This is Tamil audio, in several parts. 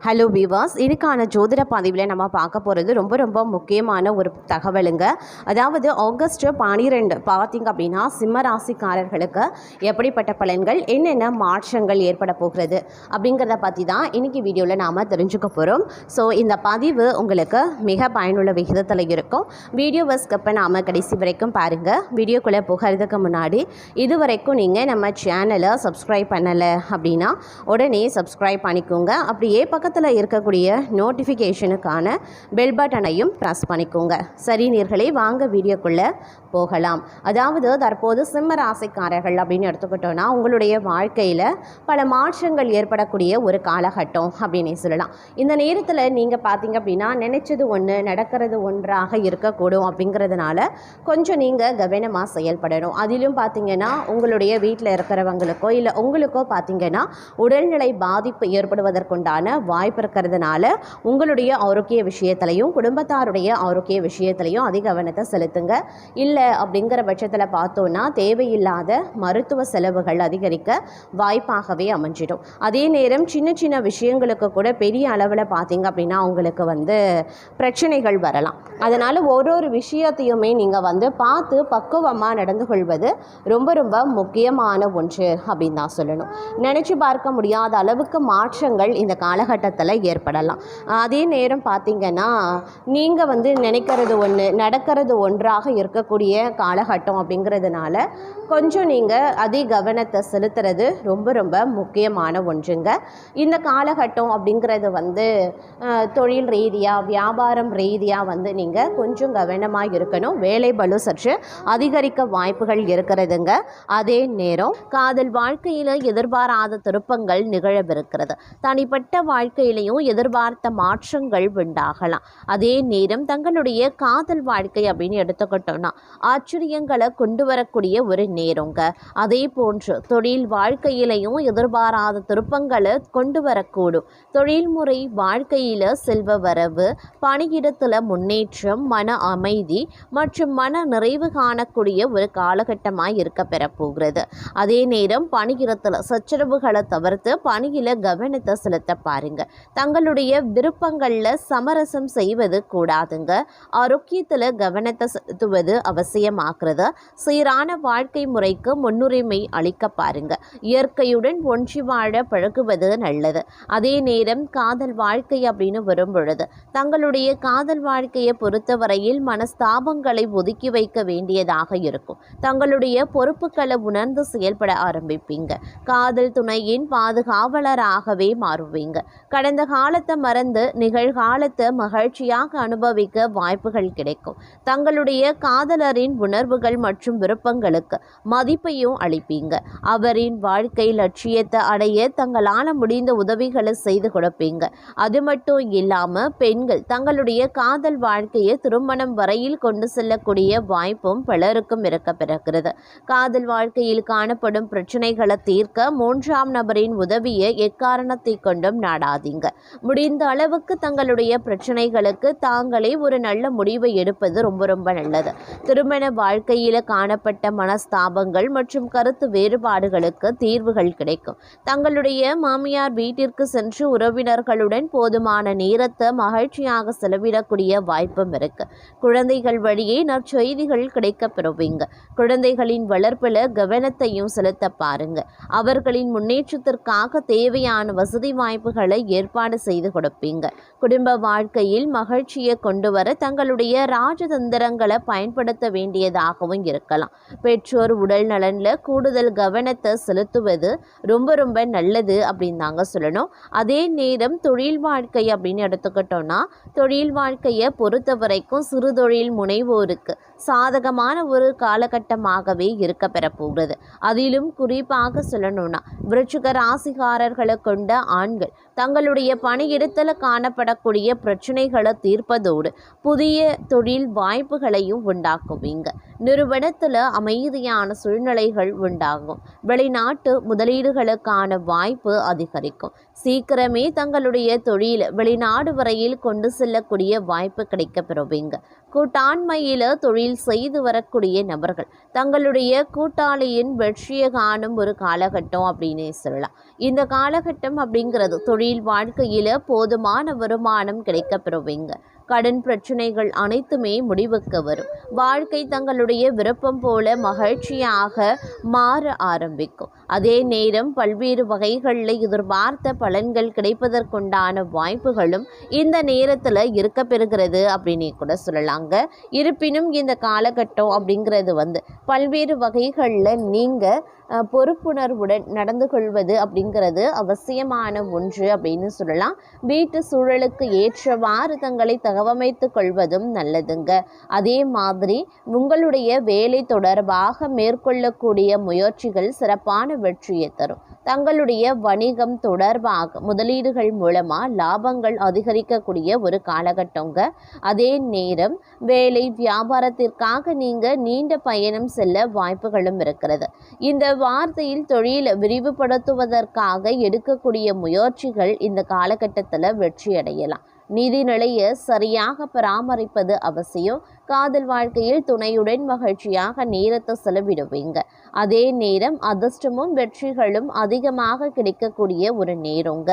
ஹலோ வீவர்ஸ், இதுக்கான ஜோதிட பதிவில் நம்ம பார்க்க போகிறது ரொம்ப முக்கியமான ஒரு தகவலுங்க. அதாவது ஆகஸ்ட் 12 பார்த்திங்க அப்படின்னா சிம்ம ராசிக்காரர்களுக்கு எப்படிப்பட்ட பலன்கள், என்னென்ன மாற்றங்கள் ஏற்பட போகிறது அப்படிங்கிறத பற்றி தான் இன்றைக்கி வீடியோவில் நாம் தெரிஞ்சுக்க போகிறோம். ஸோ இந்த பதிவு உங்களுக்கு மிக பயனுள்ள விகிதத்தில் இருக்கும். வீடியோவை ஸ்கிப் பண்ணாமல் கடைசி வரைக்கும் பாருங்கள். வீடியோக்குள்ளே போகிறதுக்கு முன்னாடி இது வரைக்கும் நீங்கள் நம்ம சேனலை சப்ஸ்கிரைப் பண்ணலை அப்படின்னா உடனே சப்ஸ்கிரைப் பண்ணிக்கோங்க. அப்படியே பக்கத்தில் இருக்கக்கூடிய நோட்டிஃபிகேஷனுக்கான பெல் பட்டனையும் ப்ரெஸ் பண்ணிக்கோங்க. சரி நேயர்களே, வாங்க வீடியோக்குள்ளே போகலாம். அதாவது தற்போது சிம்ம ராசிக்காரர்கள் அப்படின்னு எடுத்துக்கிட்டோன்னா உங்களுடைய வாழ்க்கையில் பல மாற்றங்கள் ஏற்படக்கூடிய ஒரு காலகட்டம் அப்படின்னு சொல்லலாம். இந்த நேரத்தில் நீங்கள் பார்த்தீங்க அப்படின்னா நினைச்சது ஒன்று நடக்கிறது ஒன்றாக இருக்கக்கூடும். அப்படிங்கிறதுனால கொஞ்சம் நீங்கள் கவனமாக செயல்படணும். அதிலும் பார்த்தீங்கன்னா உங்களுடைய வீட்டில் இருக்கிறவங்களுக்கோ இல்லை உங்களுக்கோ பார்த்தீங்கன்னா உடல்நிலை பாதிப்பு ஏற்படுவதற்குண்டான வாய்ப்பு இருக்கிறதுனால உங்களுடைய ஆரோக்கிய விஷயத்திலையும் குடும்பத்தாருடைய ஆரோக்கிய விஷயத்திலையும் அதிக கவனத்தை செலுத்துங்க. இல்லை அப்படிங்கிற பட்சத்தில் பார்த்தோன்னா தேவையில்லாத மருத்துவ செலவுகள் அதிகரிக்க வாய்ப்பாகவே அமைஞ்சிடும். அதே நேரம் சின்ன விஷயங்களுக்கு கூட பெரிய அளவில் பார்த்தீங்க அப்படின்னா உங்களுக்கு பிரச்சனைகள் வரலாம். அதனால் ஒரு விஷயத்தையுமே நீங்கள் பார்த்து பக்குவமாக நடந்து கொள்வது ரொம்ப முக்கியமான ஒன்று அப்படின்னு தான் சொல்லணும். நினச்சி பார்க்க முடியாத அளவுக்கு மாற்றங்கள் இந்த காலகட்டத்தில் ஏற்படலாம். அதே நேரம் பார்த்தீங்கன்னா நீங்கள் நினைக்கிறது ஒன்று நடக்கிறது ஒன்றாக இருக்கக்கூடிய காலகட்டம். அப்படிங்கிறதுனால கொஞ்சம் நீங்கள் அதிக கவனத்தை செலுத்துறது ரொம்ப முக்கியமான ஒன்றுங்க. இந்த காலகட்டம் அப்படிங்கிறது தொழில் ரீதியாக வியாபாரம் ரீதியாக நீங்கள் கொஞ்சம் கவனமாக இருக்கணும். வேலை பளு சற்று அதிகரிக்க வாய்ப்புகள் இருக்கிறதுங்க. அதே நேரம் காதல் வாழ்க்கையில் எதிர்பாராத திருப்பங்கள் நிகழவிருக்கிறது. தனிப்பட்ட வாழ்க்கையிலையும் எதிர்பார்த்த மாற்றங்கள் உண்டாகலாம். அதே நேரம் தங்களுடைய காதல் வாழ்க்கை அப்படின்னு எடுத்துக்கிட்டோம்னா ஆச்சரியங்களை கொண்டு வரக்கூடிய ஒரு நேரங்க. அதே போன்று தொழில் வாழ்க்கையிலையும் எதிர்பாராத திருப்பங்களை கொண்டு வரக்கூடும். தொழில்முறை வாழ்க்கையில் செல்வ வரவு, பணியிடத்தில் முன்னேற்றம், மன அமைதி மற்றும் மன நிறைவு காணக்கூடிய ஒரு காலகட்டமாக இருக்க பெறப்போகிறது. அதே நேரம் பணியிடத்தில் சச்சரவுகளை தவிர்த்து பணியில் கவனத்தை செலுத்த பாருங்க. தங்களுடைய விருப்பங்களில் சமரசம் செய்வது கூடாதுங்க. ஆரோக்கியத்தில் கவனத்தை செலுத்துவது அவசியமாகிறது. சீரான வாழ்க்கை முறைக்கு முன்னுரிமை அளிக்க பாருங்க. இயற்கையுடன் ஒன்றி வாழ பழகுவது நல்லது. அதே நேரம் காதல் வாழ்க்கை அப்படின்னு வரும் பொழுது தங்களுடைய காதல் வாழ்க்கையை பொறுத்தவரையில் மனஸ்தாபங்களை ஒதுக்கி வைக்க வேண்டியதாக இருக்கும். தங்களுடைய பொறுப்புகளை உணர்ந்து செயல்பட ஆரம்பிப்பீங்க. காதல் துணையின் பாதுகாவலராகவே மாறுவீங்க. கடந்த காலத்தை மறந்து நிகழ்காலத்தை மகிழ்ச்சியாக அனுபவிக்க வாய்ப்புகள் கிடைக்கும். தங்களுடைய காதலரின் உணர்வுகள் மற்றும் விருப்பங்களுக்கு மதிப்பையும் அளிப்பீங்க. அவரின் வாழ்க்கை லட்சியத்தை அடைய தங்களால் முடிந்த உதவிகளை செய்து கொடுப்பீங்க. அது மட்டும் இல்லாமல் பெண்கள் தங்களுடைய காதல் வாழ்க்கையை திருமணம் வரையில் கொண்டு செல்லக்கூடிய வாய்ப்பும் பலருக்கும் இருக்க பிறக்கிறது. காதல் வாழ்க்கையில் காணப்படும் பிரச்சனைகளை தீர்க்க மூன்றாம் நபரின் உதவியை எக்காரணத்தை கொண்டும் நாடாதீங்க. முடிந்த அளவுக்கு தங்களுடைய பிரச்சனைகளுக்கு தாங்களே ஒரு நல்ல முடிவை எடுப்பது ரொம்ப நல்லது. திருமண வாழ்க்கையில் காணப்பட்ட மனஸ்தாபங்கள் மற்றும் கருத்து வேறுபாடுகளுக்கு தீர்வுகள் கிடைக்கும். தங்களுடைய மாமியார் வீட்டிற்கு சென்று உறவினர்களுடன் போதுமான நேரத்தை மகிழ்ச்சியாக செலவிடக்கூடிய வாய்ப்பும் இருக்கு. குழந்தைகள் வழியே நற்செய்திகள் கிடைக்க பெறுவீங்க. குழந்தைகளின் வளர்ப்பில் கவனத்தையும் செலுத்த பாருங்க. அவர்களின் முன்னேற்றத்திற்காக தேவையான வசதி வாய்ப்புகளை ஏற்பாடு செய்து கொடுப்பீங்க. குடும்ப வாழ்க்கையில் மகிழ்ச்சியை கொண்டு வர தங்களுடைய ராஜதந்திரங்களை பயன்படுத்த வேண்டியதாகவும் இருக்கலாம். பெற்றோர் உடல் நலனில் கூடுதல் கவனத்தை செலுத்துவது ரொம்ப நல்லது அப்படின்னு தாங்க சொல்லணும். அதே நேரம் தொழில் வாழ்க்கை அப்படின்னு எடுத்துக்கிட்டோம்னா தொழில் வாழ்க்கையை பொறுத்த வரைக்கும் சிறு தொழில் முனைவோருக்கு சாதகமான ஒரு காலகட்டமாகவே இருக்க பெறப்போகிறது. அதிலும் குறிப்பாக சொல்லணும்னா விருச்சிக ராசிக்காரர்களை கொண்ட ஆண்கள் தங்களுடைய பணியிடத்தில் காணப்படக்கூடிய பிரச்சனைகளை தீர்ப்பதோடு புதிய தொழில் வாய்ப்புகளையும் உண்டாக்குவீங்க. நிறுவனத்தில் அமைதியான சூழ்நிலைகள் உண்டாகும். வெளிநாட்டு முதலீடுகளுக்கான வாய்ப்பு அதிகரிக்கும். சீக்கிரமே தங்களுடைய தொழில் வெளிநாடு வரையில் கொண்டு செல்லக்கூடிய வாய்ப்பு கிடைக்க பெறுவீங்க. கூட்டாண்மையில் தொழில் செய்து வரக்கூடிய நபர்கள் தங்களுடைய கூட்டாளியின் வெற்றியை காணும் ஒரு காலகட்டம் அப்படின்னு சொல்லலாம். இந்த காலகட்டம் அப்படிங்கிறது தொழில் வாழ்க்கையில் போதுமான வருமானம் கிடைக்க பெறுவீங்க. கடன் பிரச்சனைகள் அனைத்துமே முடிவுக்கு வரும். வாழ்க்கை தங்களுடைய விருப்பம் போல மகிழ்ச்சியாக மாற ஆரம்பிக்கும். அதே நேரம் பல்வேறு வகைகளில் எதிர்பார்த்த பலன்கள் கிடைப்பதற்குண்டான வாய்ப்புகளும் இந்த நேரத்தில் இருக்க பெறுகிறது அப்படின்னு கூட சொல்லலாங்க. இருப்பினும் இந்த காலகட்டம் அப்படிங்கிறது பல்வேறு வகைகளில் நீங்கள் பொறுப்புணர்வுடன் நடந்து கொள்வது அப்படிங்கிறது அவசியமான ஒன்று அப்படின்னு சொல்லலாம். வீட்டு சூழலுக்கு ஏற்றவாறு தங்களை தகவமைத்து கொள்வதும் நல்லதுங்க. அதே மாதிரி உங்களுடைய வேலை தொடர்பாக மேற்கொள்ளக்கூடிய முயற்சிகள் சிறப்பான வெற்றியை தரும். தங்களுடைய வணிகம் தொடர்பாக முதலீடுகள் மூலமாக லாபங்கள் அதிகரிக்கக்கூடிய ஒரு காலகட்டங்க. அதே நேரம் வேலை வியாபாரத்திற்காக நீங்கள் நீண்ட பயணம் செல்ல வாய்ப்புகளும் இருக்கிறது. இந்த வார்த்தையில் தொழில் விரிவுபடுத்துவதற்காக எடுக்கக்கூடிய முயற்சிகள் இந்த காலகட்டத்தில் வெற்றியடையலாம். நிதிநிலையை சரியாக பராமரிப்பது அவசியம். காதல் வாழ்க்கையில் துணையுடன் மகிழ்ச்சியாக நேரத்தை செலவிடுவீங்க. அதே நேரம் அதிர்ஷ்டமும் வெற்றிகளும் அதிகமாக கிடைக்கக்கூடிய ஒரு நேரங்க.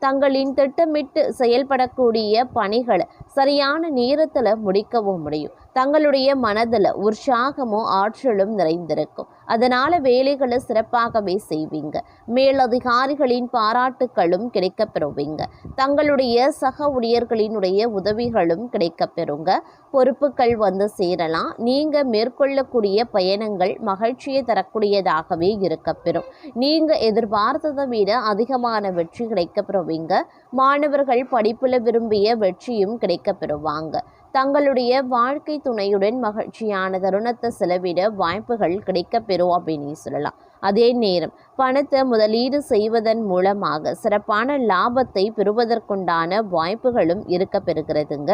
தங்களின் திட்டமிட்டு செயல்படக்கூடிய பணிகளை சரியான நேரத்தில் முடிக்கவும் முடியும். தங்களுடைய மனதில் உற்சாகமும் ஆற்றலும் நிறைந்திருக்கும். அதனால் வேலைகளை சிறப்பாகவே செய்வீங்க. மேலதிகாரிகளின் பாராட்டுக்களும் கிடைக்க பெறுவீங்க. தங்களுடைய சக ஊழியர்களினுடைய உதவிகளும் கிடைக்க பெறுங்க. பொறுப்புகள் சேரலாம். நீங்கள் மேற்கொள்ளக்கூடிய பயணங்கள் மகிழ்ச்சியை தரக்கூடியதாகவே இருக்க பெறும். நீங்கள் எதிர்பார்த்ததை விட அதிகமான வெற்றி கிடைக்க பெறுவீங்க. மாணவர்கள் படிப்பில் விரும்பிய வெற்றியும் கிடைக்க பெறுவாங்க. தங்களுடைய வாழ்க்கை துணையுடன் மகிழ்ச்சியான தருணத்தை செலவிட வாய்ப்புகள் கிடைக்க பெறும் அப்படின்னு சொல்லலாம். அதே நேரம் பணத்தை முதலீடு செய்வதன் மூலமாக சிறப்பான லாபத்தை பெறுவதற்குண்டான வாய்ப்புகளும் இருக்க பெறுகிறதுங்க.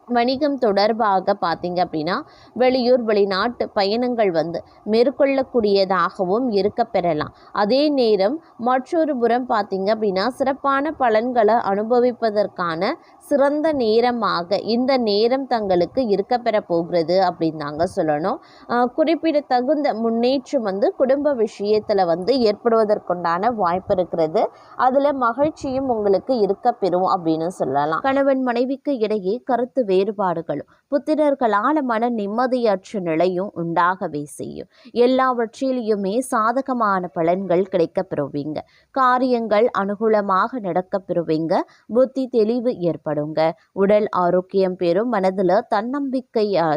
வணிகம் தொடர்பாக பார்த்தீங்க அப்படின்னா வெளியூர் வெளிநாட்டு பயணங்கள் மேற்கொள்ளக்கூடியதாகவும் இருக்க பெறலாம். அதே நேரம் மற்றொரு புறம் பார்த்தீங்க அப்படின்னா சிறப்பான பலன்களை அனுபவிப்பதற்கான சிறந்த நேரமாக இந்த நேரம் தங்களுக்கு இருக்க பெற போகிறது அப்படின்னு தாங்க சொல்லணும். குறிப்பிடத்தகுந்த முன்னேற்றம் குடும்ப விஷயத்தில் ஏற்படுவதற்குண்டான வாய்ப்பு இருக்கிறது. அதில் மகிழ்ச்சியும் உங்களுக்கு இருக்க பெறும் அப்படின்னு சொல்லலாம். கணவன் மனைவிக்கு இடையே கருத்து வேறுபாடுகளும் புத்திரர்களால் மன நிம்மதியற்ற நிலையும் உண்டாகவே செய்யும். எல்லாவற்றிலையுமே சாதகமான பலன்கள் கிடைக்க பெறுவீங்க. காரியங்கள் அனுகூலமாக நடக்க பெறுவீங்க. புத்தி தெளிவு ஏற்படுங்க. உடல் ஆரோக்கியம் பெறும். மனதில்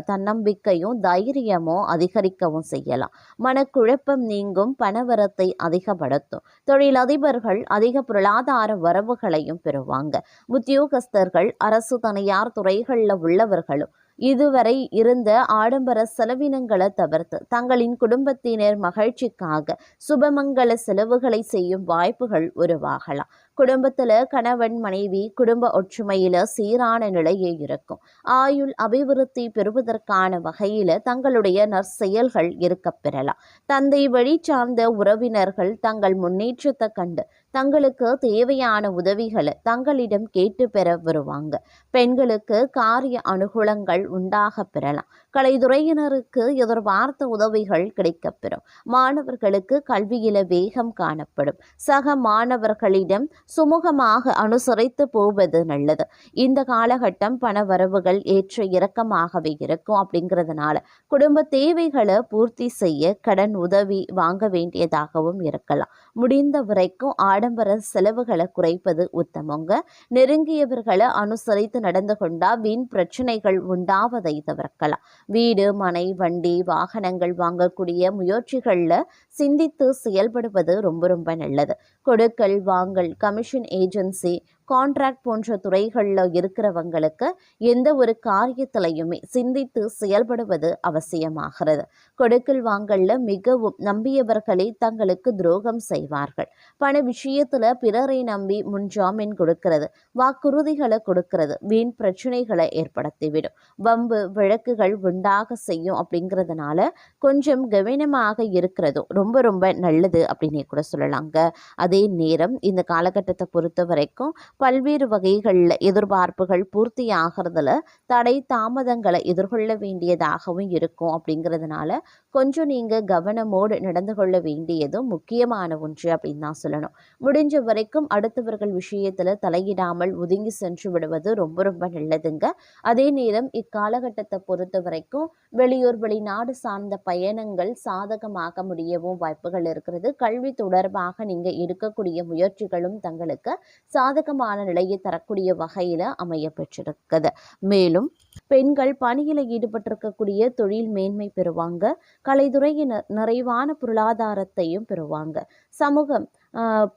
தன்னம்பிக்கையும் தைரியமும் அதிகரிக்கவும் செய்யலாம். மனக்குழப்பம் நீங்கும். பணவரத்தை அதிகப்படுத்தும். தொழிலதிபர்கள் அதிக பொருளாதார வரவுகளையும் பெறுவாங்க. உத்தியோகஸ்தர்கள் அரசு தனியார் துறைகளில் உள்ளவர்களும் இதுவரை இருந்த ஆடம்பர செலவினங்களை தவிர்த்து தங்களின் குடும்பத்தினர் மகிழ்ச்சிக்காக சுபமங்கல செலவுகளை செய்யும் வாய்ப்புகள் உருவாகலாம். குடும்பத்தில் கணவன் மனைவி குடும்ப ஒற்றுமையில் சீரான நிலையே இருக்கும். ஆயுள் அபிவிருத்தி பெறுவதற்கான வகையில் தங்களுடைய நற்செயல்கள் இருக்க பெறலாம். தந்தை வழி சார்ந்த உறவினர்கள் தங்கள் முன்னேற்றத்தை கண்டு தங்களுக்கு தேவையான உதவிகளை தங்களிடம் கேட்டு பெற வருவாங்க. பெண்களுக்கு காரிய அனுகூலங்கள் உண்டாக பெறலாம். கலைத்துறையினருக்கு எதிர்பார்த்த உதவிகள் கிடைக்கப்பெறும். மாணவர்களுக்கு கல்வியில வேகம் காணப்படும். சக மாணவர்களிடம் சுமூகமாக அனுசரித்து போவது நல்லது. இந்த காலகட்டம் பண வரவுகள் ஏற்ற இறக்கமாகவே இருக்கும். அப்படிங்கிறதுனால குடும்ப தேவைகளை பூர்த்தி செய்ய கடன் உதவி வாங்க வேண்டியதாகவும் இருக்கலாம். முடிந்த வரைக்கும் ஆடம்பர செலவுகளை குறைப்பது உத்தமங்க. நெருங்கியவர்களை அனுசரித்து நடந்து கொண்டா வீண் பிரச்சனைகள் உண்டாவதை தவிர்க்கலாம். வீடு மனை வண்டி வாகனங்கள் வாங்கக்கூடிய முயற்சிகளில் சிந்தித்து செயல்படுவது ரொம்ப ரொம்ப நல்லது. கொடுக்கல் வாங்கல் கமிஷன் ஏஜென்சி கான்ட்ராக்ட் போன்ற துறைகளில் இருக்கிறவங்களுக்கு எந்த ஒரு காரியத்திலையுமே சிந்தித்து செயல்படுவது அவசியமாகிறது. கொடுக்கல் வாங்கல்ல மிகவும் நம்பியவர்களே தங்களுக்கு துரோகம் செய்வார்கள். பண விஷயத்தில் பிறரை நம்பி முன்ஜாமீன் கொடுக்கிறது, வாக்குறுதிகளை கொடுக்கிறது வீண் பிரச்சனைகளை ஏற்படுத்திவிடும். வம்பு வழக்குகள் உண்டாக செய்யும். அப்படிங்கிறதுனால கொஞ்சம் கவனமாக இருக்கிறதும் ரொம்ப ரொம்ப நல்லது அப்படின்னே கூட சொல்லலாங்க. அதே நேரம் இந்த காலகட்டத்தை பொறுத்த வரைக்கும் பல்வேறு வகைகளில் எதிர்பார்ப்புகள் பூர்த்தி ஆகிறதுல தடை தாமதங்களை எதிர்கொள்ள வேண்டியதாகவும் இருக்கும். அப்படிங்கிறதுனால கொஞ்சம் நீங்கள் கவனமோடு நடந்து கொள்ள வேண்டியதும் முக்கியமான ஒன்று அப்படின்னு தான் சொல்லணும். முடிஞ்ச வரைக்கும் அடுத்தவர்கள் விஷயத்தில் தலையிடாமல் ஒதுங்கி சென்று விடுவது ரொம்ப ரொம்ப நல்லதுங்க. அதே நேரம் இக்காலகட்டத்தை பொறுத்த வரைக்கும் வெளியூர் வெளிநாடு சார்ந்த பயணங்கள் சாதகமாக முடியவும் வாய்ப்புகள் இருக்கிறது. கல்வி தொடர்பாக நீங்கள் எடுக்கக்கூடிய முயற்சிகளும் தங்களுக்கு சாதகமான நிலையை தரக்கூடிய வகையில் அமைய பெற்றிருக்குது. மேலும் பெண்கள் பணியில் ஈடுபட்டிருக்கக்கூடிய தொழில் மேன்மை பெறுவாங்க. கலைத்துறையினர் நிறைவான பொருளாதாரத்தையும் பெறுவாங்க. சமூகம்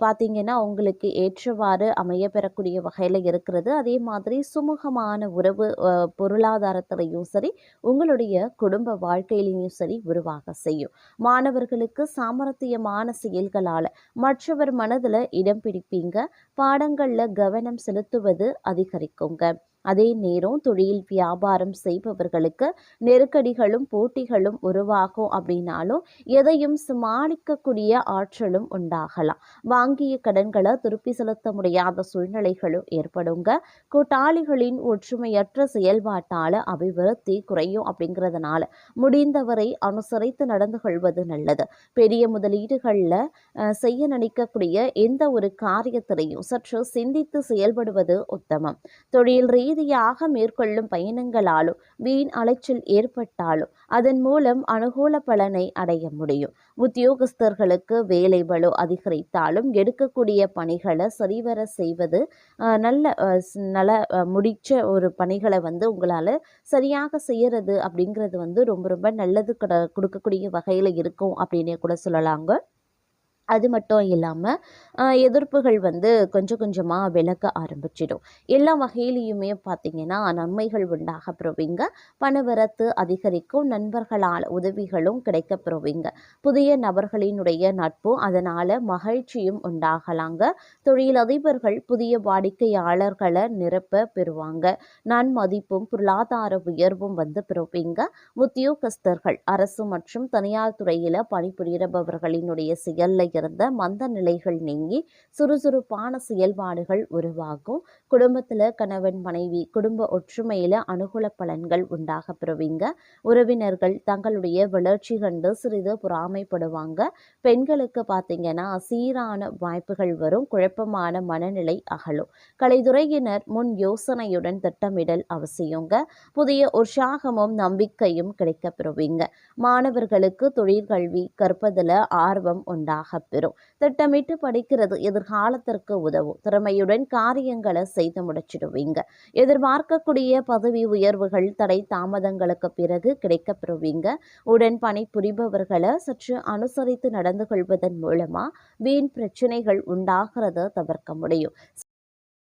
பார்த்தீங்கன்னா உங்களுக்கு ஏற்றவாறு அமைய பெறக்கூடிய வகையில் இருக்கிறது. அதே மாதிரி சுமூகமான உறவு பொருளாதாரத்திலையும் சரி, உங்களுடைய குடும்ப வாழ்க்கையிலையும் சரி உருவாக செய்யும். மாணவர்களுக்கு சாமர்த்தியமான செயல்களால் மற்றவர் மனதில் இடம் பிடிப்பீங்க. பாடங்களில் கவனம் செலுத்துவது அதிகரிக்குங்க. அதே நேரம் தொழில் வியாபாரம் செய்பவர்களுக்கு நெருக்கடிகளும் போட்டிகளும் உருவாகும் அப்படின்னாலும் எதையும் சமாளிக்கக்கூடிய ஆற்றலும் உண்டாகலாம். வாங்கிய கடன்களை திருப்பி செலுத்த முடியாத சூழ்நிலைகளும் ஏற்படுங்க. கூட்டாளிகளின் ஒற்றுமையற்ற செயல்பாட்டால் அபிவிருத்தி குறையும். அப்படிங்கிறதுனால முடிந்தவரை அனுசரித்து நடந்து கொள்வது நல்லது. பெரிய முதலீடுகளில் செய்ய நினைக்கக்கூடிய எந்த ஒரு காரியத்திலையும் சற்று சிந்தித்து செயல்படுவது உத்தமம். தொழில் ரீதியாக மேற்கொள்ளும் பயணங்களாலும் வீண் அலைச்சல் ஏற்பட்டாலும் அதன் மூலம் அனுகூல பலனை அடைய முடியும். உத்தியோகஸ்தர்களுக்கு வேலை பளு அதிகரித்தாலும் எடுக்கக்கூடிய பணிகளை சரிவர செய்வது நல்ல முடிச்ச ஒரு பணிகளை உங்களால் சரியாக செய்யறது அப்படிங்கிறது ரொம்ப ரொம்ப நல்லது கொடுக்கக்கூடிய வகையில் இருக்கும் அப்படின்னே கூட சொல்லலாங்க. அது மட்டும் இல்லாமல் எதிர்ப்புகள் கொஞ்சம் கொஞ்சமாக விலக ஆரம்பிச்சிடும். எல்லா வகையிலையுமே பார்த்திங்கன்னா நன்மைகள் உண்டாக பெறுவீங்க. பணவரத்து அதிகரிக்கும். நண்பர்களால் உதவிகளும் கிடைக்க பெறுவீங்க. புதிய நபர்களினுடைய நட்பும் அதனால் மகிழ்ச்சியும் உண்டாகலாங்க. தொழிலதிபர்கள் புதிய வாடிக்கையாளர்களை நிரப்ப பெறுவாங்க. நன்மதிப்பும் பொருளாதார உயர்வும் பெறுவீங்க. உத்தியோகஸ்தர்கள் அரசு மற்றும் தனியார் துறையில் பணிபுரிபவர்களினுடைய செயலில் இருந்த மந்த நிலைகள் நீங்கி சுறுசுறுப்பான செயல்பாடுகள் உருவாகும். குடும்பத்தில் கணவன் மனைவி குடும்ப ஒற்றுமையில் அனுகூல பலன்கள் உண்டாக பெறுவீங்க. உறவினர்கள் தங்களுடைய வளர்ச்சி கண்டு சிறிது பொறாமைப்படுவாங்க. பெண்களுக்கு பார்த்தீங்கன்னா சீரான வாய்ப்புகள் வரும். குழப்பமான மனநிலை அகலும். கலைத்துறையினர் முன் யோசனையுடன் திட்டமிடல் அவசியங்க. புதிய உற்சாகமும் நம்பிக்கையும் கிடைக்க பெறுவீங்க. மாணவர்களுக்கு தொழிற்கல்வி கற்பதில் ஆர்வம் உண்டாக பெறும். திட்டமிட்டு படிக்கிறது எதிர்காலத்திற்கு உதவும். திறமையுடன் காரியங்களை செய்து முடிச்சிடுவீங்க. எதிர்பார்க்கக்கூடிய பதவி உயர்வுகள் தடை தாமதங்களுக்கு பிறகு கிடைக்க பெறுவீங்க. உடன் பணி புரிபவர்களை சற்று அனுசரித்து நடந்து கொள்வதன் மூலமா வீண் பிரச்சனைகள் உண்டாகிறத தவிர்க்க முடியும்.